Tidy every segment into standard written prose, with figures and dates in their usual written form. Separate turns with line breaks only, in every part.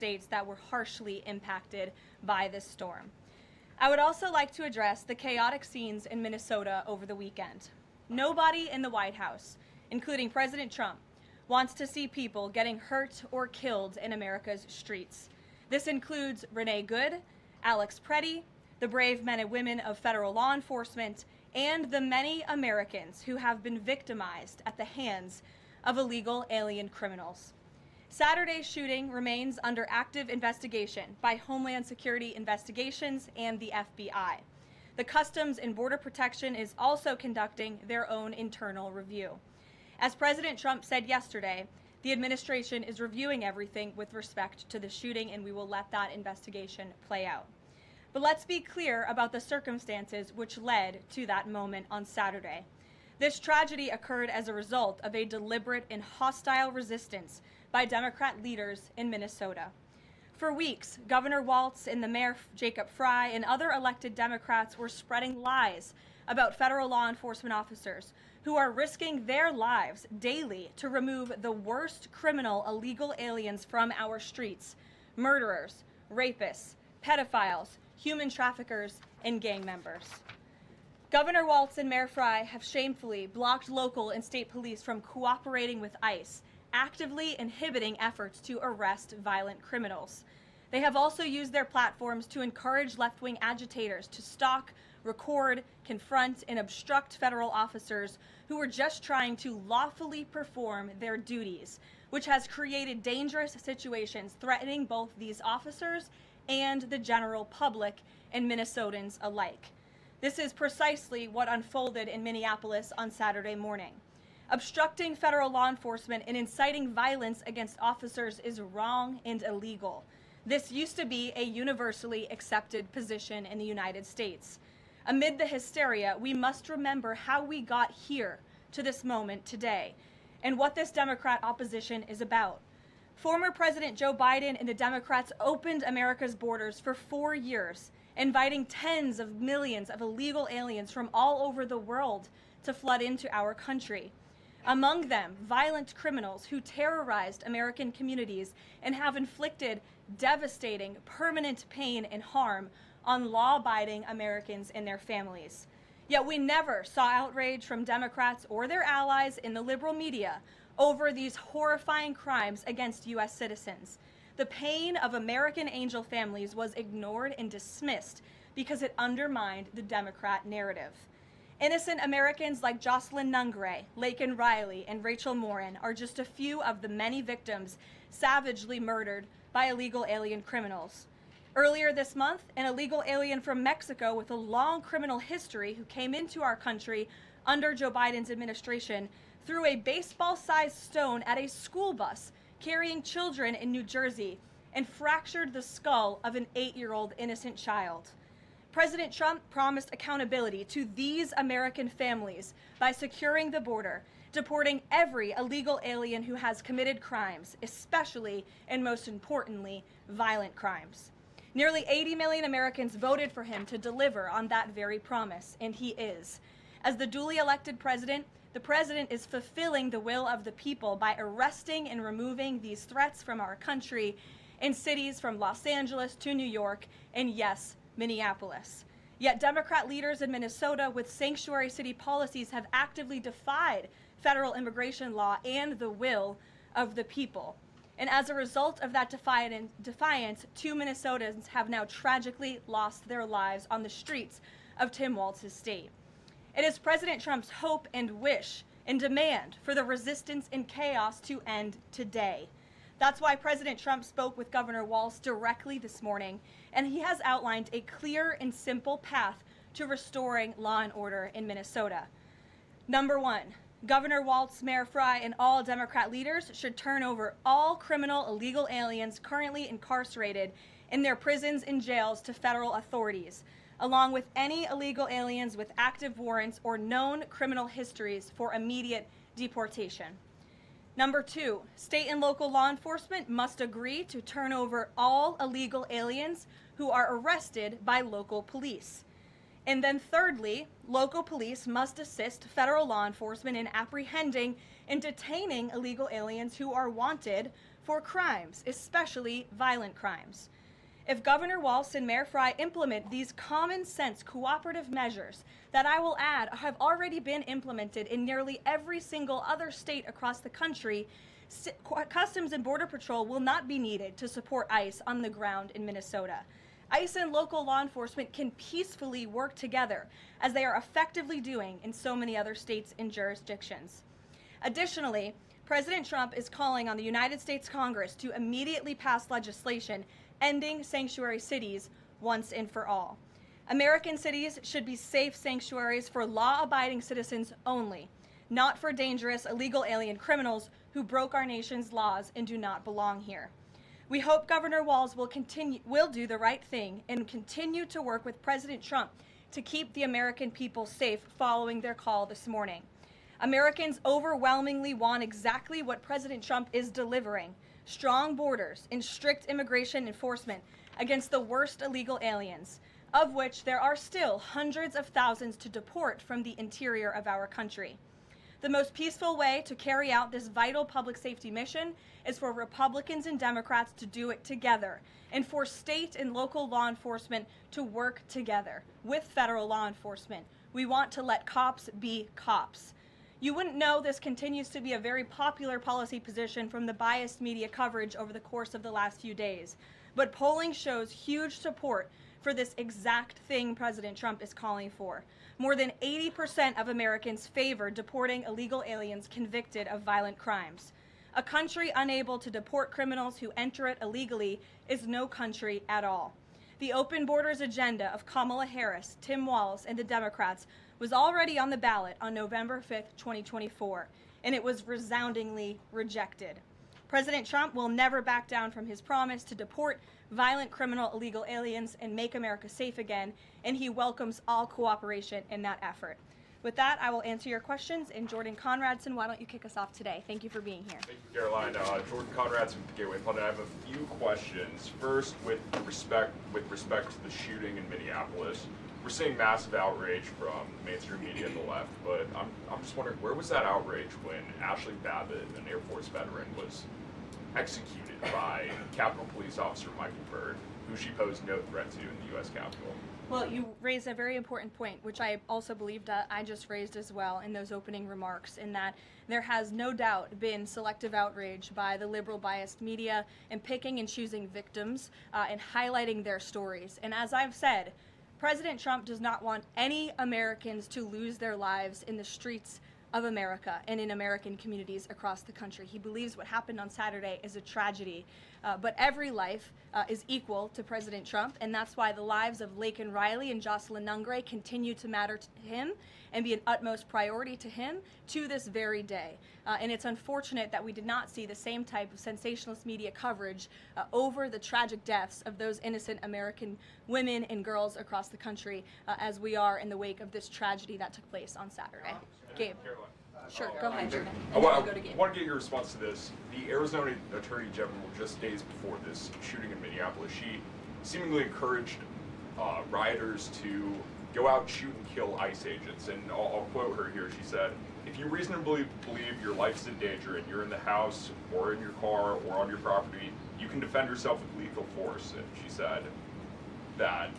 states that were harshly impacted by this storm. I would also like to address the chaotic scenes in Minnesota over the weekend. Nobody in the White House, including President Trump, wants to see people getting hurt or killed in America's streets. This includes Renee Good, Alex Preddy, the brave men and women of federal law enforcement, and the many Americans who have been victimized at the hands of illegal alien criminals. Saturday's shooting remains under active investigation by Homeland Security Investigations and the FBI. The Customs and Border Protection is also conducting their own internal review. As President Trump said yesterday, the administration is reviewing everything with respect to the shooting, and we will let that investigation play out. But let's be clear about the circumstances which led to that moment on Saturday. This tragedy occurred as a result of a deliberate and hostile resistance by Democrat leaders in Minnesota. For weeks, Governor Walz and the Mayor Jacob Fry and other elected Democrats were spreading lies about federal law enforcement officers who are risking their lives daily to remove the worst criminal illegal aliens from our streets: murderers, rapists, pedophiles, human traffickers, and gang members. Governor Walz and Mayor Fry have shamefully blocked local and state police from cooperating with ICE, actively inhibiting efforts to arrest violent criminals. They have also used their platforms to encourage left-wing agitators to stalk, record, confront, and obstruct federal officers who are just trying to lawfully perform their duties, which has created dangerous situations threatening both these officers and the general public and Minnesotans alike. This is precisely what unfolded in Minneapolis on Saturday morning. Obstructing federal law enforcement and inciting violence against officers is wrong and illegal. This used to be a universally accepted position in the United States. Amid the hysteria, we must remember how we got here to this moment today and what this Democrat opposition is about. Former President Joe Biden and the Democrats opened America's borders for 4 years, inviting tens of millions of illegal aliens from all over the world to flood into our country. Among them, violent criminals who terrorized American communities and have inflicted devastating, permanent pain and harm on law-abiding Americans and their families. Yet we never saw outrage from Democrats or their allies in the liberal media over these horrifying crimes against U.S. citizens. The pain of American angel families was ignored and dismissed because it undermined the Democrat narrative. Innocent Americans like Jocelyn Nungray, Laken Riley, and Rachel Morin are just a few of the many victims savagely murdered by illegal alien criminals. Earlier this month, an illegal alien from Mexico with a long criminal history who came into our country under Joe Biden's administration threw a baseball-sized stone at a school bus carrying children in New Jersey and fractured the skull of an 8-year-old innocent child. President Trump promised accountability to these American families by securing the border, deporting every illegal alien who has committed crimes, especially and most importantly, violent crimes. Nearly 80 million Americans voted for him to deliver on that very promise, and he is. As the duly elected president, the president is fulfilling the will of the people by arresting and removing these threats from our country in cities from Los Angeles to New York and, yes, Minneapolis. Yet Democrat leaders in Minnesota with sanctuary city policies have actively defied federal immigration law and the will of the people. And as a result of that defiance, 2 Minnesotans have now tragically lost their lives on the streets of Tim Walz's state. It is President Trump's hope and wish and demand for the resistance and chaos to end today. That's why President Trump spoke with Governor Walz directly this morning, and he has outlined a clear and simple path to restoring law and order in Minnesota. Number 1, Governor Walz, Mayor Fry, and all Democrat leaders should turn over all criminal illegal aliens currently incarcerated in their prisons and jails to federal authorities, along with any illegal aliens with active warrants or known criminal histories for immediate deportation. Number 2, state and local law enforcement must agree to turn over all illegal aliens who are arrested by local police. And then thirdly, local police must assist federal law enforcement in apprehending and detaining illegal aliens who are wanted for crimes, especially violent crimes. If Governor Walz and Mayor Frey implement these common sense cooperative measures that I will add have already been implemented in nearly every single other state across the country, Customs and Border Patrol will not be needed to support ICE on the ground in Minnesota. ICE and local law enforcement can peacefully work together, as they are effectively doing in so many other states and jurisdictions. Additionally, President Trump is calling on the United States Congress to immediately pass legislation ending sanctuary cities once and for all. American cities should be safe sanctuaries for law-abiding citizens only, not for dangerous illegal alien criminals who broke our nation's laws and do not belong here. We hope Governor Walz will do the right thing and continue to work with President Trump to keep the American people safe following their call this morning. Americans overwhelmingly want exactly what President Trump is delivering: strong borders and strict immigration enforcement against the worst illegal aliens, of which there are still hundreds of thousands to deport from the interior of our country. The most peaceful way to carry out this vital public safety mission is for Republicans and Democrats to do it together, and for state and local law enforcement to work together with federal law enforcement. We want to let cops be cops. You wouldn't know this continues to be a very popular policy position from the biased media coverage over the course of the last few days, but polling shows huge support for this exact thing President Trump is calling for. More than 80% of Americans favor deporting illegal aliens convicted of violent crimes. A country unable to deport criminals who enter it illegally is no country at all. The open borders agenda of Kamala Harris, Tim Walz, and the Democrats was already on the ballot on November 5th, 2024, and it was resoundingly rejected. President Trump will never back down from his promise to deport violent criminal illegal aliens and make America safe again, and he welcomes all cooperation in that effort. With that, I will answer your questions. And Jordan Conradson, why don't you kick us off today? Thank you for being here.
Thank you, Caroline. Jordan Conradson with the Gateway Pundit. I have a few questions. First, with respect to the shooting in Minneapolis, we're seeing massive outrage from mainstream media and the left, but I'm just wondering, where was that outrage when Ashley Babbitt, an Air Force veteran, was executed by Capitol Police Officer Michael Byrd, who she posed no threat to in the U.S. Capitol?
Well, you raise a very important point, which I also believed I just raised as well in those opening remarks, in that there has no doubt been selective outrage by the liberal biased media in picking and choosing victims and highlighting their stories. And as I've said, President Trump does not want any Americans to lose their lives in the streets of America and in American communities across the country. He believes what happened on Saturday is a tragedy, but every life is equal to President Trump, and that's why the lives of Laken Riley and Jocelyn Nungray continue to matter to him and be an utmost priority to him to this very day. And it's unfortunate that we did not see the same type of sensationalist media coverage over the tragic deaths of those innocent American women and girls across the country as we are in the wake of this tragedy that took place on Saturday. Gabe. Sure, go ahead, Jordan.
I want to get your response to this. The Arizona Attorney General, just days before this shooting in Minneapolis, she seemingly encouraged rioters to go out, shoot, and kill ICE agents. And I'll quote her here. She said, "If you reasonably believe your life's in danger and you're in the house or in your car or on your property, you can defend yourself with lethal force." And she said that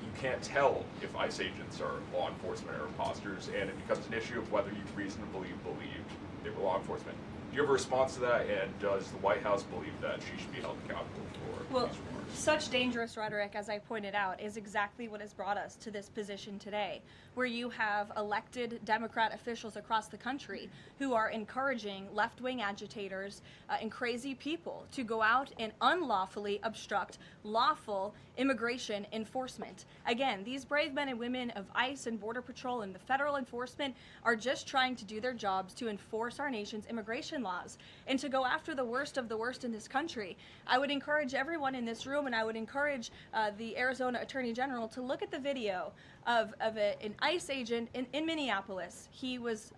you can't tell if ICE agents are law enforcement or imposters, and it becomes an issue of whether you reasonably believe they were law enforcement. Do you have a response to that, and does the White House believe that she should be held accountable for these remarks?
Such dangerous rhetoric, as I pointed out, is exactly what has brought us to this position today, where you have elected Democrat officials across the country who are encouraging left-wing agitators and crazy people to go out and unlawfully obstruct lawful immigration enforcement. Again, these brave men and women of ICE and Border Patrol and the federal enforcement are just trying to do their jobs to enforce our nation's immigration laws and to go after the worst of the worst in this country. I would encourage everyone in this room, and I would encourage the Arizona Attorney General to look at the video of an ICE agent in Minneapolis. He was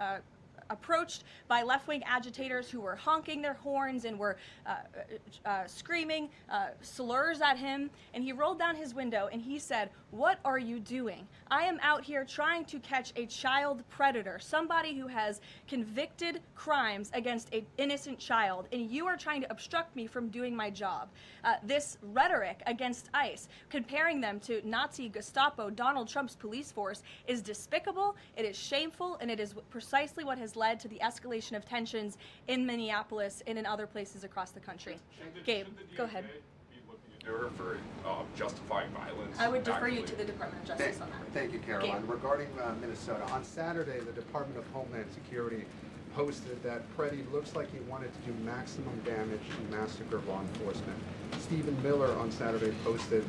approached by left-wing agitators who were honking their horns and were screaming slurs at him. And he rolled down his window and he said, "What are you doing? I am out here trying to catch a child predator, somebody who has convicted crimes against an innocent child, and you are trying to obstruct me from doing my job." This rhetoric against ICE, comparing them to Nazi Gestapo, Donald Trump's police force, is despicable, it is shameful, and it is precisely what has led to the escalation of tensions in Minneapolis and in other places across the country. Gabe, go ahead.
Be looking into her for justifying violence?
I would defer you to the Department of Justice on that.
Thank you, Caroline. Regarding Minnesota, on Saturday, the Department of Homeland Security posted that Preddy looks like he wanted to do maximum damage and massacre law enforcement. Stephen Miller on Saturday posted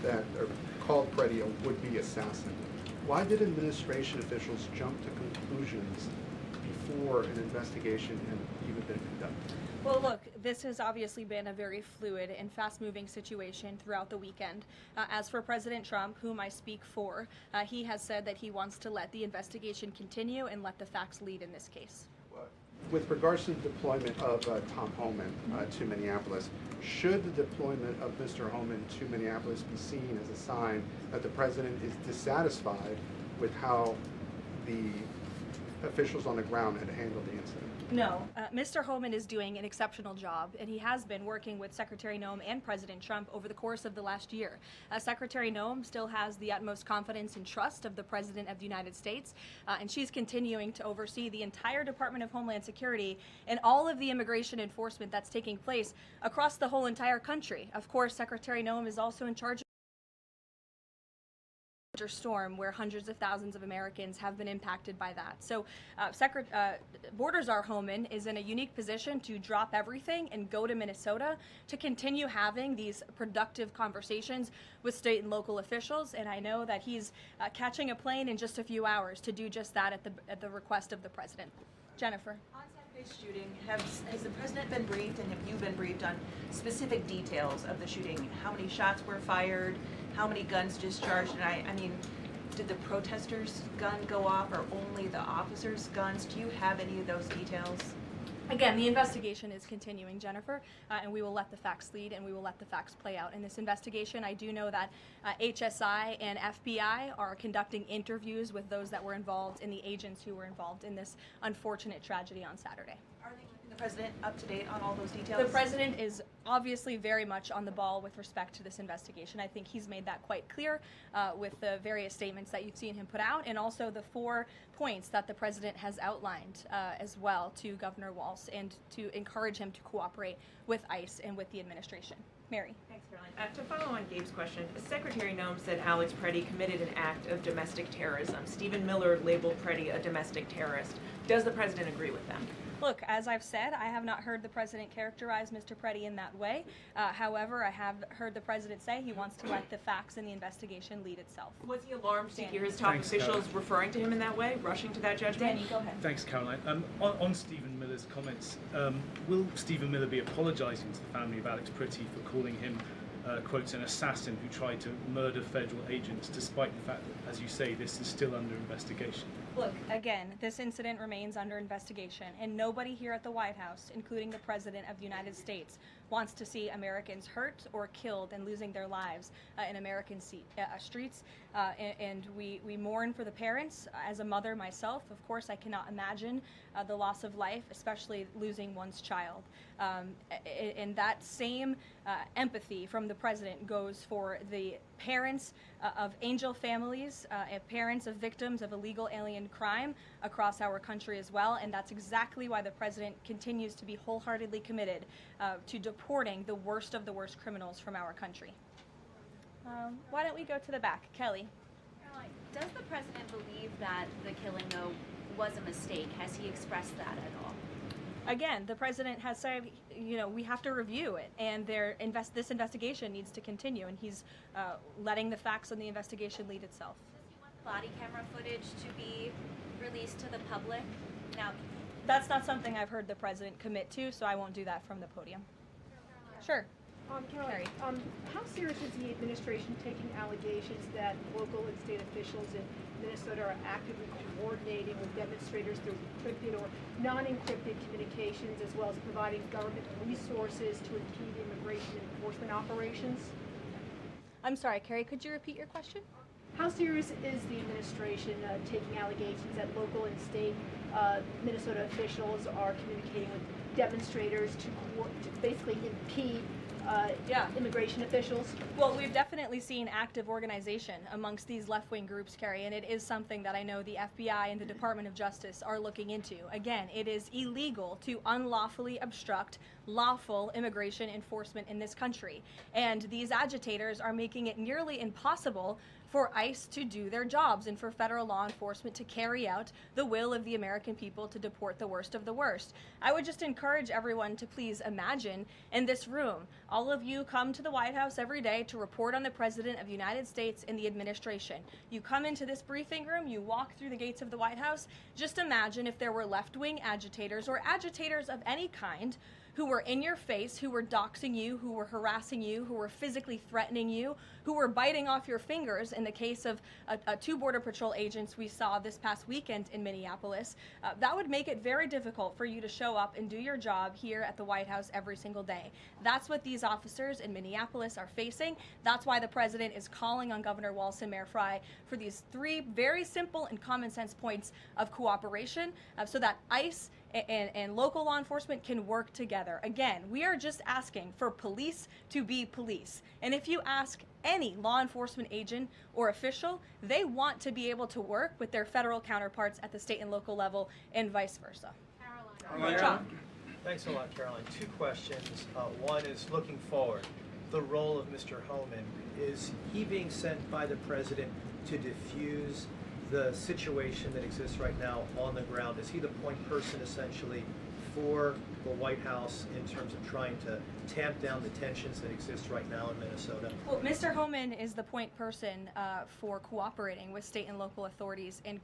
that, or called Preddy a would-be assassin. Why did administration officials jump to conclusions before an investigation had even been conducted?
Well, look, this has obviously been a very fluid and fast-moving situation throughout the weekend. As for President Trump, whom I speak for, he has said that he wants to let the investigation continue and let the facts lead in this case.
With regards to the deployment of Tom Homan to Minneapolis, should the deployment of Mr. Homan to Minneapolis be seen as a sign that the president is dissatisfied with how the officials on the ground had handled the incident?
No, Mr. Homan is doing an exceptional job, and he has been working with Secretary Noem and President Trump over the course of the last year. Secretary Noem still has the utmost confidence and trust of the President of the United States, and she's continuing to oversee the entire Department of Homeland Security and all of the immigration enforcement that's taking place across the whole entire country. Of course, Secretary Noem is also in charge storm where hundreds of thousands of Americans have been impacted by that. So Border Czar Homan is in a unique position to drop everything and go to Minnesota to continue having these productive conversations with state and local officials, and I know that he's catching a plane in just a few hours to do just that at the request of the president. Jennifer.
On Saturday's shooting, has the president been briefed, and have you been briefed on specific details of the shooting? How many shots were fired? How many guns discharged? And I mean, did the protesters' gun go off, or only the officers' guns? Do you have any of those details?
Again, the investigation is continuing, Jennifer, and we will let the facts lead and we will let the facts play out in this investigation. I do know that HSI and FBI are conducting interviews with those that were involved and the agents who were involved in this unfortunate tragedy on Saturday.
Are they keeping the president up to date on all those details?
The president is obviously very much on the ball with respect to this investigation. I think he's made that quite clear with the various statements that you've seen him put out, and also the 4 points that the president has outlined as well to Governor Walz, and to encourage him to cooperate with ICE and with the administration. Mary.
Thanks, Caroline. To follow on Gabe's question, Secretary Noem said Alex Preddy committed an act of domestic terrorism. Stephen Miller labeled Preddy a domestic terrorist. Does the president agree with them?
Look, as I've said, I have not heard the president characterize Mr. Preddy in that way. However, I have heard the president say he wants to let the facts and the investigation lead itself.
Was he alarmed to hear his top officials referring to him in that way, rushing to that judgment?
Danny, go ahead.
Thanks, Caroline. On Stephen Miller's comments, will Stephen Miller be apologising to the family of Alex Preddy for calling him, quotes, an assassin who tried to murder federal agents, despite the fact that, as you say, this is still under investigation?
Look, again, this incident remains under investigation, and nobody here at the White House, including the President of the United States, wants to see Americans hurt or killed and losing their lives in American streets. And we mourn for the parents. As a mother myself, of course, I cannot imagine the loss of life, especially losing one's child. And that same empathy from the President goes for the parents of angel families, parents of victims of illegal alien crime across our country as well, and that's exactly why the President continues to be wholeheartedly committed to deporting the worst of the worst criminals from our country. Why don't we go to the back? Kelly.
Caroline, does the president believe that the killing, though, was a mistake? Has he expressed that at all?
Again, the president has said, we have to review it, and this investigation needs to continue, and he's letting the facts on the investigation lead itself.
Does he want the body camera footage to be released to the public? Now,
that's not something I've heard the president commit to, so I won't do that from the podium. Sure.
Caroline, how serious is the administration taking allegations that local and state officials in Minnesota are actively coordinating with demonstrators through encrypted or non-encrypted communications, as well as providing government resources to impede immigration enforcement operations?
I'm sorry, Carrie, could you repeat your question?
How serious is the administration taking allegations that local and state Minnesota officials are communicating with demonstrators to basically impede immigration officials?
Well, we've definitely seen active organization amongst these left-wing groups, Carrie, and it is something that I know the FBI and the Department of Justice are looking into. Again, it is illegal to unlawfully obstruct lawful immigration enforcement in this country, and these agitators are making it nearly impossible for ICE to do their jobs and for federal law enforcement to carry out the will of the American people to deport the worst of the worst. I would just encourage everyone to please imagine in this room, all of you come to the White House every day to report on the President of the United States and the administration. You come into this briefing room, you walk through the gates of the White House. Just imagine if there were left-wing agitators or agitators of any kind who were in your face, who were doxing you, who were harassing you, who were physically threatening you, who were biting off your fingers in the case of two Border Patrol agents we saw this past weekend in Minneapolis. That would make it very difficult for you to show up and do your job here at the White House every single day. That's what these officers in Minneapolis are facing. That's why the president is calling on Governor Walz and Mayor Frey for these three very simple and common sense points of cooperation so that ICE and local law enforcement can work together. Again, we are just asking for police to be police. And if you ask any law enforcement agent or official, they want to be able to work with their federal counterparts at the state and local level and vice versa.
Caroline. Thanks a lot, Caroline. Two questions. One is looking forward. The role of Mr. Homan. Is he being sent by the president to diffuse the situation that exists right now on the ground? Is he the point person essentially for the White House in terms of trying to tamp down the tensions that exist right now in Minnesota?
Well, Mr. Homan is the point person for cooperating with state and local authorities and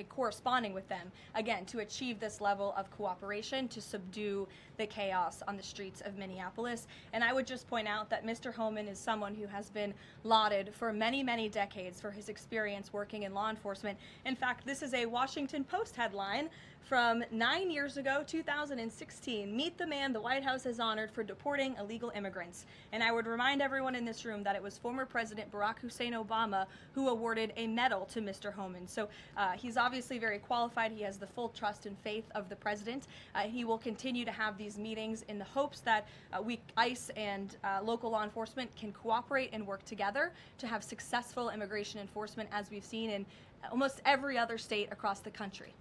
corresponding with them, again, to achieve this level of cooperation to subdue the chaos on the streets of Minneapolis. And I would just point out that Mr. Homan is someone who has been lauded for many, many decades for his experience working in law enforcement. In fact, this is a Washington Post headline from 9 years ago, 2016. Meet the man the White House has honored for deporting illegal immigrants. And I would remind everyone in this room that it was former President Barack Hussein Obama who awarded a medal to Mr. Homan. So he's obviously very qualified. He has the full trust and faith of the president. He will continue to have these meetings in the hopes that ICE and local law enforcement can cooperate and work together to have successful immigration enforcement, as we've seen in almost every other state across the country.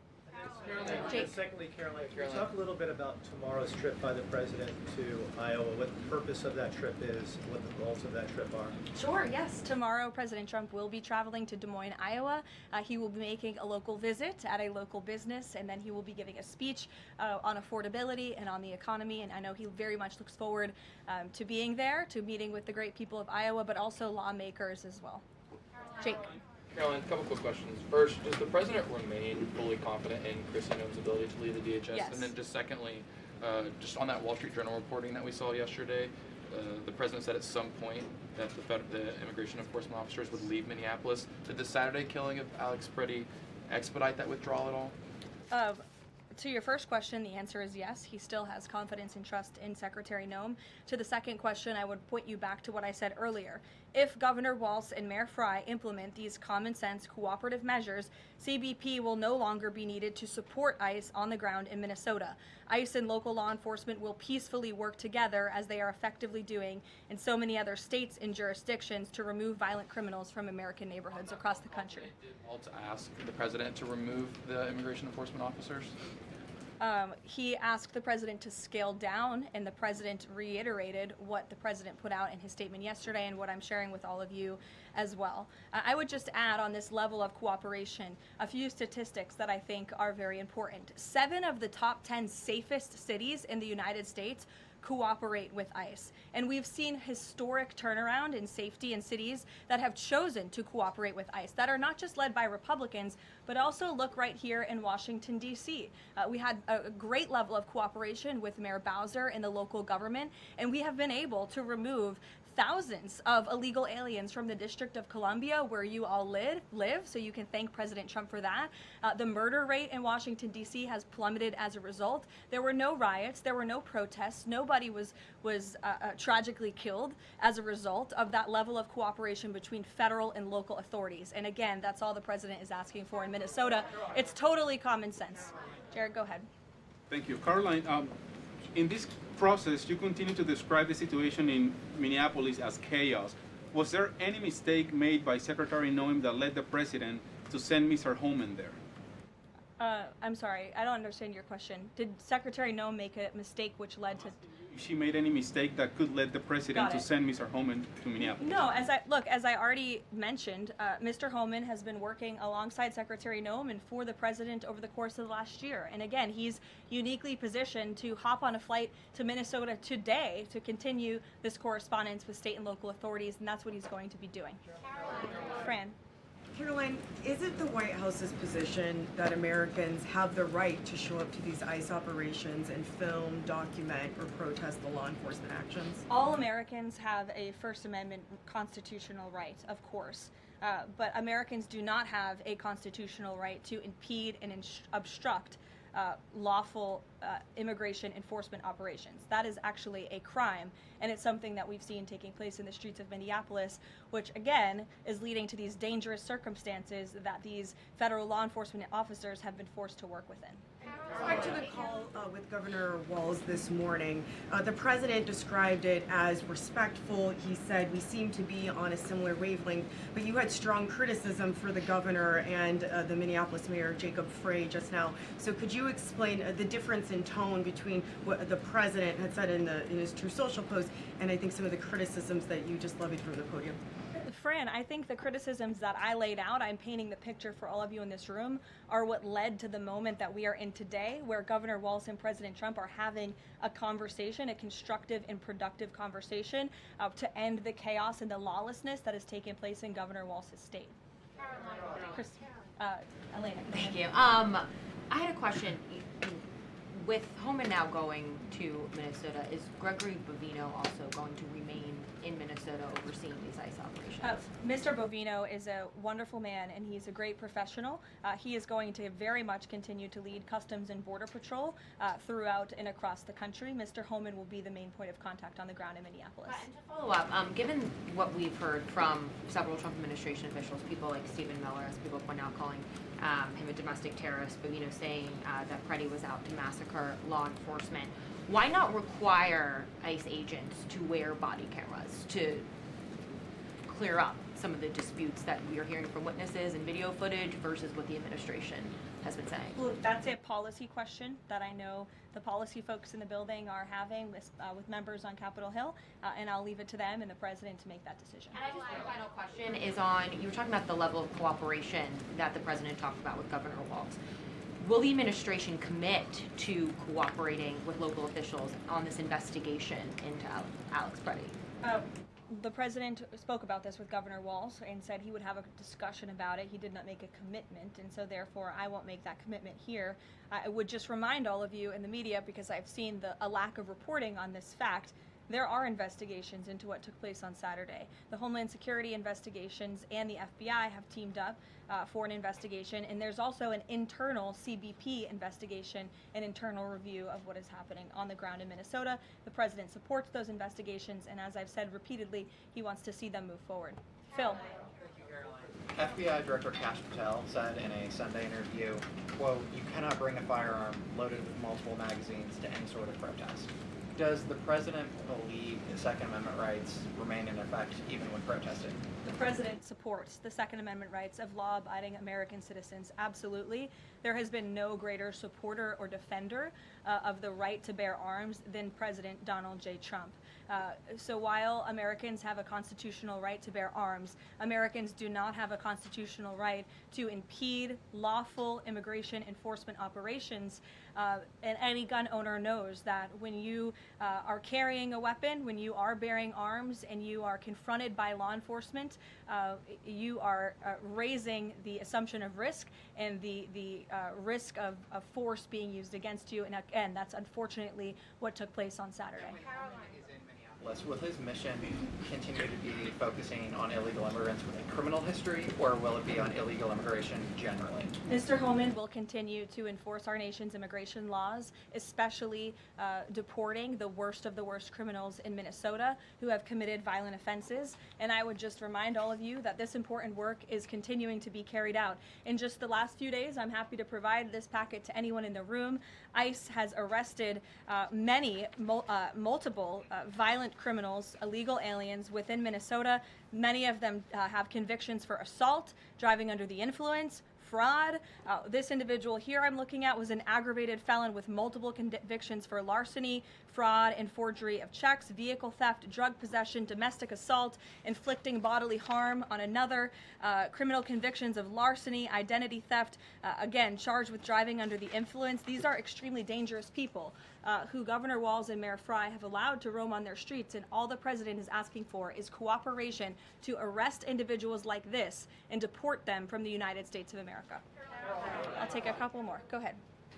And secondly, Caroline, can you talk a little bit about tomorrow's trip by the president to Iowa, what the purpose of that trip is, what the goals of that trip are?
Sure, yes. Tomorrow, President Trump will be traveling to Des Moines, Iowa. He will be making a local visit at a local business, and then he will be giving a speech on affordability and on the economy. And I know he very much looks forward to being there, to meeting with the great people of Iowa, but also lawmakers as well. Jake.
Caroline, a couple quick questions. First, does the president remain fully confident in Kristi Noem's ability to lead the DHS?
Yes.
And then just secondly, just on that Wall Street Journal reporting that we saw yesterday, the president said at some point that the immigration enforcement officers would leave Minneapolis. Did the Saturday killing of Alex Pretty expedite that withdrawal at all?
To your first question, the answer is yes. He still has confidence and trust in Secretary Noem. To the second question, I would point you back to what I said earlier. If Governor Walz and Mayor Frey implement these common sense cooperative measures, CBP will no longer be needed to support ICE on the ground in Minnesota. ICE and local law enforcement will peacefully work together, as they are effectively doing in so many other states and jurisdictions, to remove violent criminals from American neighborhoods across the country.
Did Walz ask the president to remove the immigration enforcement officers?
He asked the president to scale down, and the president reiterated what the president put out in his statement yesterday and what I'm sharing with all of you as well. I would just add on this level of cooperation a few statistics that I think are very important. 7 of the top 10 safest cities in the United States cooperate with ICE. And we've seen historic turnaround in safety in cities that have chosen to cooperate with ICE, that are not just led by Republicans, but also look right here in Washington, D.C. We had a great level of cooperation with Mayor Bowser and the local government, and we have been able to remove thousands of illegal aliens from the District of Columbia, where you all live, so you can thank President Trump for that. The murder rate in Washington, D.C. has plummeted as a result. There were no riots, there were no protests, nobody was tragically killed as a result of that level of cooperation between federal and local authorities. And again, that's all the president is asking for in Minnesota. It's totally common sense. Jared, go ahead.
Thank you. Caroline, in this process, you continue to describe the situation in Minneapolis as chaos. Was there any mistake made by Secretary Noem that led the president to send Mr. Homan there?
I'm sorry, I don't understand your question. Did Secretary Noem make a mistake which led to...
If she made any mistake that could lead the president to send Mr. Homan to Minneapolis?
No, as I already mentioned, Mr. Homan has been working alongside Secretary Noem and for the president over the course of the last year. And again, he's uniquely positioned to hop on a flight to Minnesota today to continue this correspondence with state and local authorities, and that's what he's going to be doing. Fran.
Caroline, is it the White House's position that Americans have the right to show up to these ICE operations and film, document, or protest the law enforcement actions?
All Americans have a First Amendment constitutional right, of course. But Americans do not have a constitutional right to impede and obstruct lawful immigration enforcement operations. That is actually a crime, and it's something that we've seen taking place in the streets of Minneapolis, which again is leading to these dangerous circumstances that these federal law enforcement officers have been forced to work within.
Back to the call with Governor Walz this morning, the president described it as respectful. He said we seem to be on a similar wavelength, but you had strong criticism for the governor and the Minneapolis mayor, Jacob Frey, just now. So could you explain the difference in tone between what the president had said in his True Social post and I think some of the criticisms that you just levied from the podium?
Fran, I think the criticisms that I laid out, I'm painting the picture for all of you in this room, are what led to the moment that we are in today, where Governor Walz and President Trump are having a conversation, a constructive and productive conversation to end the chaos and the lawlessness that has taken place in Governor Walz's state. Elena.
Thank you. I had a question. With Homan now going to Minnesota, is Gregory Bovino also going to remain in Minnesota overseeing these ICE operations?
Mr. Bovino is a wonderful man, and he's a great professional. He is going to very much continue to lead Customs and Border Patrol throughout and across the country. Mr. Homan will be the main point of contact on the ground in Minneapolis.
And to follow up, given what we've heard from several Trump administration officials, people like Stephen Miller, as people point out, calling him a domestic terrorist, Bovino saying that Preddy was out to massacre law enforcement, why not require ICE agents to wear body cameras to clear up some of the disputes that we are hearing from witnesses and video footage versus what the administration has been saying?
Well, that's a policy question that I know the policy folks in the building are having with members on Capitol Hill, and I'll leave it to them and the president to make that decision.
And I just have a final question is on, you were talking about the level of cooperation that the president talked about with Governor Walz. Will the administration commit to cooperating with local officials on this investigation into Alex Preddy?
The president spoke about this with Governor Walz and said he would have a discussion about it. He did not make a commitment, and so therefore I won't make that commitment here. I would just remind all of you in the media, because I've seen a lack of reporting on this fact, there are investigations into what took place on Saturday. The Homeland Security investigations and the FBI have teamed up for an investigation, and there's also an internal CBP investigation, an internal review of what is happening on the ground in Minnesota. The president supports those investigations, and as I've said repeatedly, he wants to see them move forward. Phil.
FBI Director Kash Patel said in a Sunday interview, quote, "You cannot bring a firearm loaded with multiple magazines to any sort of protest." Does the president believe the Second Amendment rights remain in effect even when protesting?
The president supports the Second Amendment rights of law-abiding American citizens, absolutely. There has been no greater supporter or defender of the right to bear arms than President Donald J. Trump. So while Americans have a constitutional right to bear arms, Americans do not have a constitutional right to impede lawful immigration enforcement operations. And any gun owner knows that when you are carrying a weapon, when you are bearing arms, and you are confronted by law enforcement, you are raising the assumption of risk and the risk of force being used against you. And again, that's unfortunately what took place on Saturday.
Will his mission continue to be focusing on illegal immigrants with a criminal history, or will it be on illegal immigration generally?
Mr. Homan will continue to enforce our nation's immigration laws, especially deporting the worst of the worst criminals in Minnesota who have committed violent offenses. And I would just remind all of you that this important work is continuing to be carried out. In just the last few days, I'm happy to provide this packet to anyone in the room. ICE has arrested multiple violent criminals, illegal aliens within Minnesota. Many of them have convictions for assault, driving under the influence, fraud. This individual here I'm looking at was an aggravated felon with multiple convictions for larceny, fraud, and forgery of checks, vehicle theft, drug possession, domestic assault, inflicting bodily harm on another, criminal convictions of larceny, identity theft, again, charged with driving under the influence. These are extremely dangerous people who Governor Walz and Mayor Fry have allowed to roam on their streets, and all the president is asking for is cooperation to arrest individuals like this and deport them from the United States of America. I'll take a couple more. Go ahead.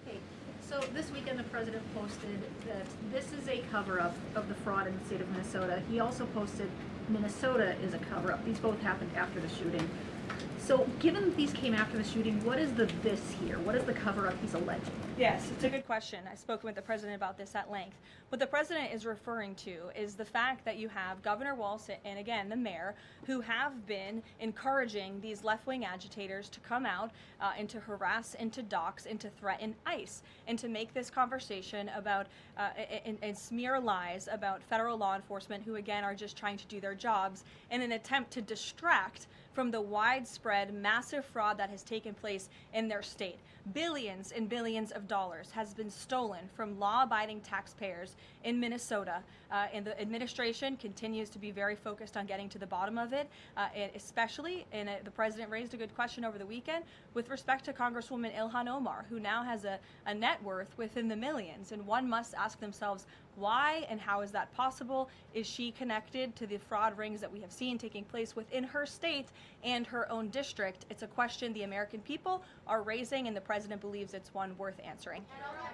Okay, so this weekend the president posted that this is a cover-up of the fraud in the state of Minnesota. He also posted Minnesota is a cover-up. These both happened after the shooting. So given that these came after the shooting, what is the this here? What is the cover-up he's alleging?
Yes, it's a good question. I've spoken with the president about this at length. What the president is referring to is the fact that you have Governor Walz and, again, the mayor, who have been encouraging these left-wing agitators to come out and to harass and to dox and to threaten ICE and to make this conversation about and smear lies about federal law enforcement who, again, are just trying to do their jobs in an attempt to distract from the widespread, massive fraud that has taken place in their state. Billions and billions of dollars has been stolen from law-abiding taxpayers in Minnesota, and the administration continues to be very focused on getting to the bottom of it, especially, and the president raised a good question over the weekend, with respect to Congresswoman Ilhan Omar, who now has a net worth within the millions, and one must ask themselves, why and how is that possible? Is she connected to the fraud rings that we have seen taking place within her state and her own district? It's a question the American people are raising, and the president believes it's one worth answering.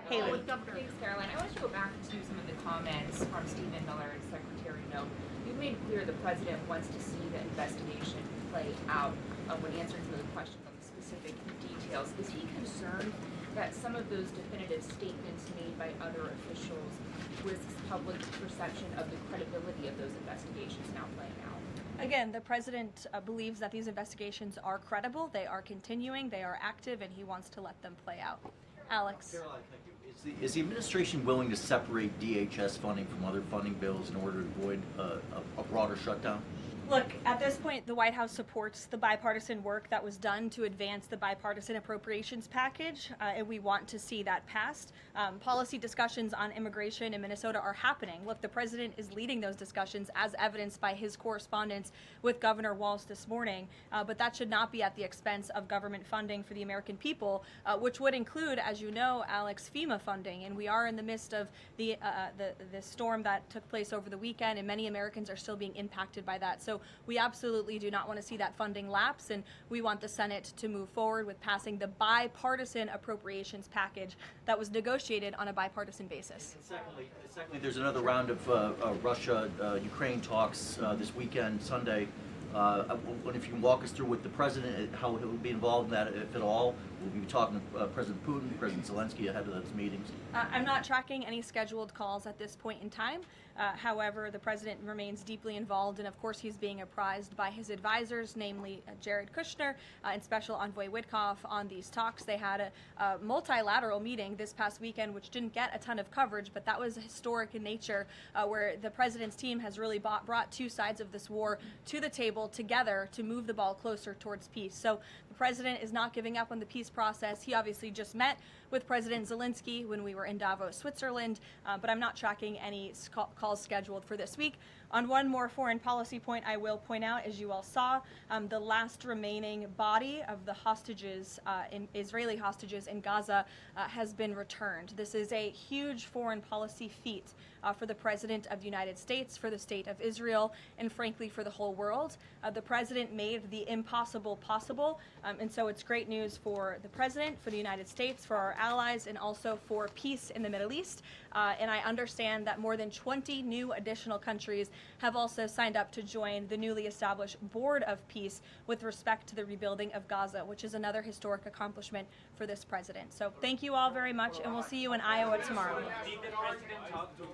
Haley.
Thanks, Caroline. I want to go back to some of the comments from Stephen Miller and Secretary Noem. You've made clear the president wants to see the investigation play out when answering some of the questions on the specific details. Is he concerned that some of those definitive statements made by other officials risks public perception of the credibility of those investigations now playing out?
Again, the president believes that these investigations are credible, they are continuing, they are active, and he wants to let them play out. Alex.
Caroline, thank you. Is the administration willing to separate DHS funding from other funding bills in order to avoid a broader shutdown?
Look, at this point, the White House supports the bipartisan work that was done to advance the bipartisan appropriations package, and we want to see that passed. Policy discussions on immigration in Minnesota are happening. Look, the president is leading those discussions, as evidenced by his correspondence with Governor Walz this morning, but that should not be at the expense of government funding for the American people, which would include, as you know, Alex, FEMA funding, and we are in the midst of the storm that took place over the weekend, and many Americans are still being impacted by that. So we absolutely do not want to see that funding lapse, and we want the Senate to move forward with passing the bipartisan appropriations package that was negotiated on a bipartisan basis.
And secondly, there's another round of Russia-Ukraine talks this weekend, Sunday. I wonder if you can walk us through with the president, how he'll be involved in that, if at all. We'll be talking to President Putin, President Zelensky ahead of those meetings.
I'm not tracking any scheduled calls at this point in time. However, the president remains deeply involved, and of course he's being apprised by his advisors, namely Jared Kushner and Special Envoy Witkoff, on these talks. They had a multilateral meeting this past weekend, which didn't get a ton of coverage, but that was historic in nature, where the president's team has really brought two sides of this war to the table able together to move the ball closer towards peace. So the president is not giving up on the peace process. He obviously just met with President Zelensky when we were in Davos, Switzerland, but I'm not tracking any calls scheduled for this week. On one more foreign policy point, I will point out, as you all saw, the last remaining body of the hostages, Israeli hostages in Gaza, has been returned. This is a huge foreign policy feat for the President of the United States, for the State of Israel, and frankly for the whole world. The President made the impossible possible, and so it's great news for the President, for the United States, for our allies, and also for peace in the Middle East. And I understand that more than 20 new additional countries have also signed up to join the newly established Board of Peace with respect to the rebuilding of Gaza, which is another historic accomplishment for this president. So thank you all very much, and we'll see you in Iowa tomorrow.
Did the president talk to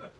us?